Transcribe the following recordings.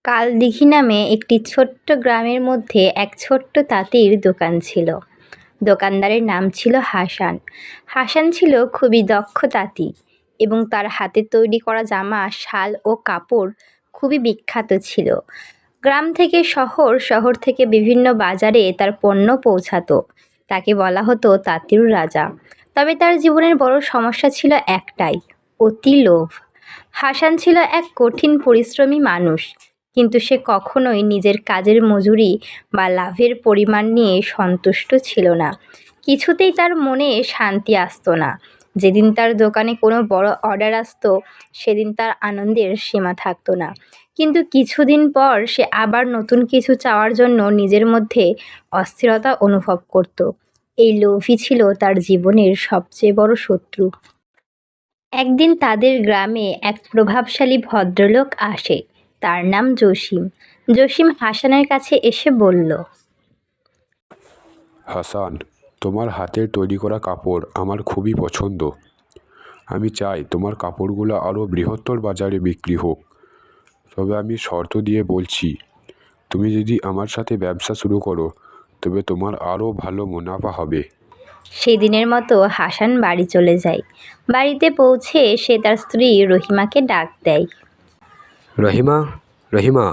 কালদিঘি নামে একটি ছোট্ট গ্রামের মধ্যে এক ছোট্ট তাঁতির দোকান ছিল। দোকানদারের নাম ছিল হাসান। হাসান ছিল খুবই দক্ষ তাঁতি এবং তার হাতে তৈরি করা জামা, শাল ও কাপড় খুবই বিখ্যাত ছিল। গ্রাম থেকে শহর, শহর থেকে বিভিন্ন বাজারে তার পণ্য পৌঁছাতো। তাকে বলা হতো তাঁতির রাজা। তবে তার জীবনের বড় সমস্যা ছিল একটাই, অতি লোভ। হাসান ছিল এক কঠিন পরিশ্রমী মানুষ, কিন্তু সে কখনোই নিজের কাজের মজুরি বা লাভের পরিমাণ নিয়ে সন্তুষ্ট ছিল না। কিছুতেই তার মনে শান্তি আসতো না। যেদিন তার দোকানে কোনো বড় অর্ডার আসতো, সেদিন তার আনন্দের সীমা থাকতো না। কিন্তু কিছুদিন পর সে আবার নতুন কিছু চাওয়ার জন্য নিজের মধ্যে অস্থিরতা অনুভব করত। এই লোভই ছিল তার জীবনের সবচেয়ে বড় শত্রু। একদিন তাদের গ্রামে এক প্রভাবশালী ভদ্রলোক আসে। তার নাম জসিম। জসিম হাসানের কাছে এসে বলল, হাসান, তোমার হাতের তৈরি করা কাপড় আমার খুবই পছন্দ। আমি চাই তোমার কাপড়গুলো আরও বৃহত্তর বাজারে বিক্রি হোক। তবে আমি শর্ত দিয়ে বলছি, তুমি যদি আমার সাথে ব্যবসা শুরু করো, তবে তোমার আরও ভালো মুনাফা হবে। সেদিনের মতো হাসান বাড়ি চলে যায়। বাড়িতে পৌঁছে সে তার স্ত্রী রহিমাকে ডাক দেয়। রহিমা, রহিমা।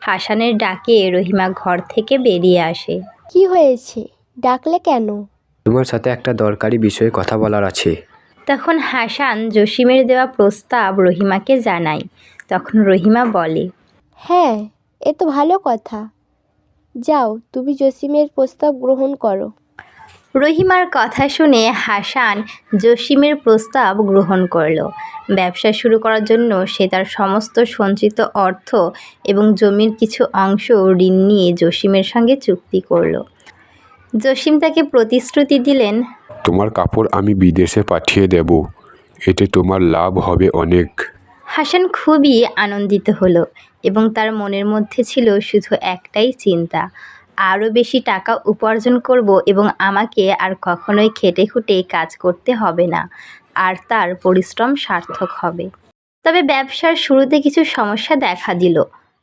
হাসানের ডাকে রহিমা ঘর থেকে বেরিয়ে আসে। কি হয়েছে, ডাকলে কেন? তোমার সাথে একটা দরকারি বিষয়ে কথা বলার আছে। তখন হাসান জসিমের দেওয়া প্রস্তাব রহিমাকে জানায়। তখন রহিমা বলে, হ্যাঁ, এ তো ভালো কথা। যাও, তুমি জসিমের প্রস্তাব গ্রহণ করো। রহিমার কথা শুনে হাসান জসিমের প্রস্তাব গ্রহণ করল। ব্যবসা শুরু করার জন্য সে তার সমস্ত সঞ্চিত অর্থ এবং জমির কিছু অংশ ঋণ নিয়ে জসিমের সঙ্গে চুক্তি করল। জসিম তাকে প্রতিশ্রুতি দিলেন, তোমার কাপড় আমি বিদেশে পাঠিয়ে দেব, এতে তোমার লাভ হবে অনেক। হাসান খুবই আনন্দিত হলো এবং তার মনের মধ্যে ছিল শুধু একটাই চিন্তা, আরও বেশি টাকা উপার্জন করব এবং আমাকে আর কখনোই খেটে খুঁটে কাজ করতে হবে না, আর তার পরিশ্রম সার্থক হবে। তবে ব্যবসার শুরুতে কিছু সমস্যা দেখা দিল।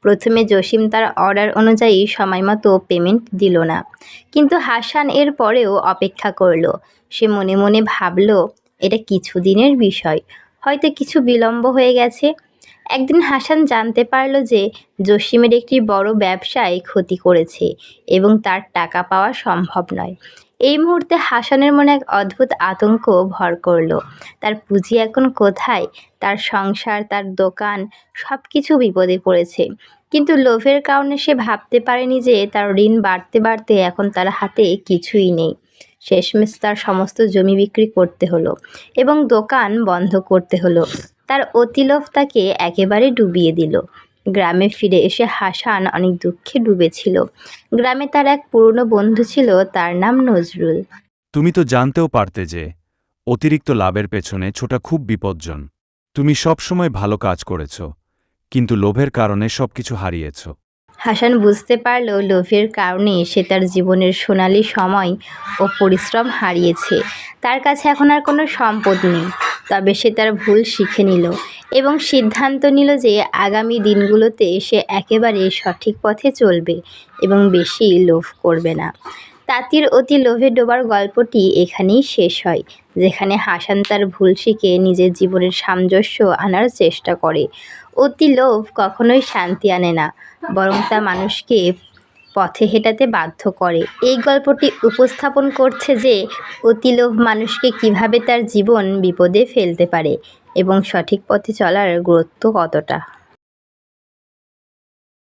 প্রথমে জসিম তার অর্ডার অনুযায়ী সময়মতো পেমেন্ট দিল না, কিন্তু হাসান এর পরেও অপেক্ষা করলো। সে মনে মনে ভাবল, এটা কিছুদিনের বিষয়, হয়তো কিছু বিলম্ব হয়ে গেছে। একদিন হাসান জানতে পারল যে জসিমের একটি বড় ব্যবসায় ক্ষতি করেছে এবং তার টাকা পাওয়া সম্ভব নয়। এই মুহূর্তে হাসানের মনে এক অদ্ভুত আতঙ্ক ভর করল। তার পুঁজি এখন কোথায়? তার সংসার, তার দোকান, সব কিছু বিপদে পড়েছে। কিন্তু লোভের কারণে সে ভাবতে পারেনি যে তার ঋণ বাড়তে বাড়তে এখন তার হাতে কিছুই নেই। শেষমেশ তার সমস্ত জমি বিক্রি করতে হলো এবং দোকান বন্ধ করতে হলো। তার অতিলোভ তাকে একেবারে ডুবিয়ে দিল। গ্রামে ফিরে এসে হাসান অনেক দুঃখে ডুবেছিল। গ্রামে তার এক পুরনো বন্ধু ছিল, তার নাম নজরুল। তুমি তো জানতেও পারতে যে অতিরিক্ত লাভের পেছনে ছোটা খুব বিপজ্জন। তুমি সবসময় ভালো কাজ করেছ, কিন্তু লোভের কারণে সবকিছু হারিয়েছ। হাসান বুঝতে পারল লোভের কারণে সে তার জীবনের সোনালি সময় ও পরিশ্রম হারিয়েছে। তার কাছে এখন আর কোনো সম্পদ নেই। তবে সে তার ভুল শিখে নিল এবং সিদ্ধান্ত নিল যে আগামী দিনগুলোতে সে একেবারে সঠিক পথে চলবে এবং বেশি লোভ করবে না। তাঁতির অতি লোভে ডোবার গল্পটি এখানেই শেষ হয়, যেখানে হাসান তার ভুল শিখে নিজের জীবনের সামঞ্জস্য আনার চেষ্টা করে। অতি লোভ কখনোই শান্তি আনে না, বরং তা মানুষকে পথে হেঁটাতে বাধ্য করে। এই গল্পটি উপস্থাপন করছে যে অতিলোভ মানুষকে কিভাবে তার জীবন বিপদে ফেলতে পারে এবং সঠিক পথে চলার গুরুত্ব কতটা।